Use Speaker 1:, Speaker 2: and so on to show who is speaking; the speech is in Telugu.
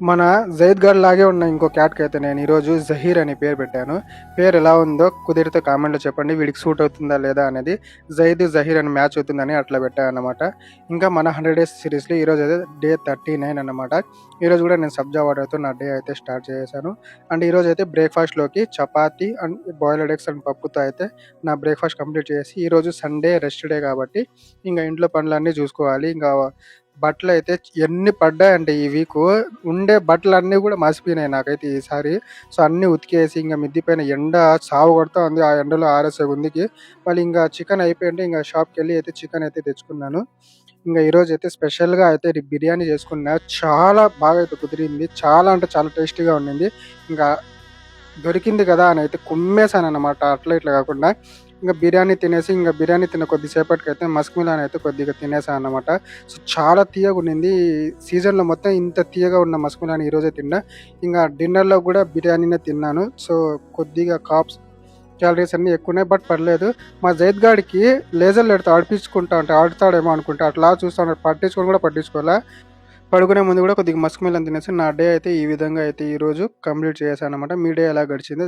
Speaker 1: మన జైద్ గఢ్ లాగే ఉన్న ఇంకో క్యాట్కి అయితే నేను ఈరోజు జహీర్ అని పేరు పెట్టాను. పేరు ఎలా ఉందో కుదిరితే కామెంట్లో చెప్పండి. వీడికి సూట్ అవుతుందా లేదా అనేది. జైద్ జహీర్ అని మ్యాచ్ అవుతుందని అట్లా పెట్టాను అనమాట. ఇంకా మన 100 డేస్ సిరీస్లో ఈరోజు అయితే డే 39 అనమాట. ఈరోజు కూడా నేను సబ్జా వాటర్తో నా డే అయితే స్టార్ట్ చేశాను. అండ్ ఈరోజు అయితే బ్రేక్ఫాస్ట్లోకి chapati and boiled eggs and పప్పుతో అయితే నా బ్రేక్ఫాస్ట్ కంప్లీట్ చేసి, ఈరోజు సండే రెస్ట్ డే కాబట్టి ఇంకా ఇంట్లో పనులన్నీ చూసుకోవాలి. ఇంకా బట్టలైతే ఎన్ని పడ్డాయంటే ఈ వీకు, ఉండే బట్టలన్నీ కూడా మాసిపోయినాయి నాకైతే ఈసారి. సో అన్నీ ఉతికేసి ఇంకా మిద్ది పైన ఎండ సావు కొడతా ఉంది. ఆ ఎండలో ఆరేసే ముందుకి మళ్ళీ ఇంకా చికెన్ అయిపోయింటే ఇంకా షాప్కి వెళ్ళి అయితే చికెన్ అయితే తెచ్చుకున్నాను. ఇంకా ఈరోజు అయితే స్పెషల్గా అయితే బిర్యానీ చేసుకున్నా. చాలా బాగా అయితే కుదిరింది. చాలా అంటే చాలా టేస్టీగా ఉండింది. ఇంకా దొరికింది కదా అని అయితే కుమ్మేశాను అనమాట. అట్లా ఇట్లా కాకుండా ఇంకా బిర్యానీ తినేసి, ఇంకా బిర్యానీ తిన్న కొద్దిసేపటికైతే మస్క్ మిలాన్ అయితే కొద్దిగా తినేసాను అనమాట. సో చాలా తీయగా ఉండింది. సీజన్లో మొత్తం ఇంత తీయగా ఉన్న మస్క్ మిలాన్ ఈరోజే తిన్నా. ఇంకా డిన్నర్లో కూడా బిర్యానీనే తిన్నాను. సో కొద్దిగా క్యాలరీస్ అన్నీ ఎక్కువనే, బట్ పర్లేదు. మా జైద్ గాడికి లేజర్ లైట్తో ఆడిపించుకుంటా అంటే ఆడుతాడేమో అనుకుంటా అట్లా చూస్తా ఉన్నాడు. పట్టించుకొని కూడా పట్టించుకోవాలా. పడుకునే ముందు కూడా కొద్దిగా మస్క్ మిలన్ తినేసి నా డే అయితే ఈ విధంగా అయితే ఈరోజు కంప్లీట్ చేశాను అనమాట. మీ డే ఎలా గడిచిందో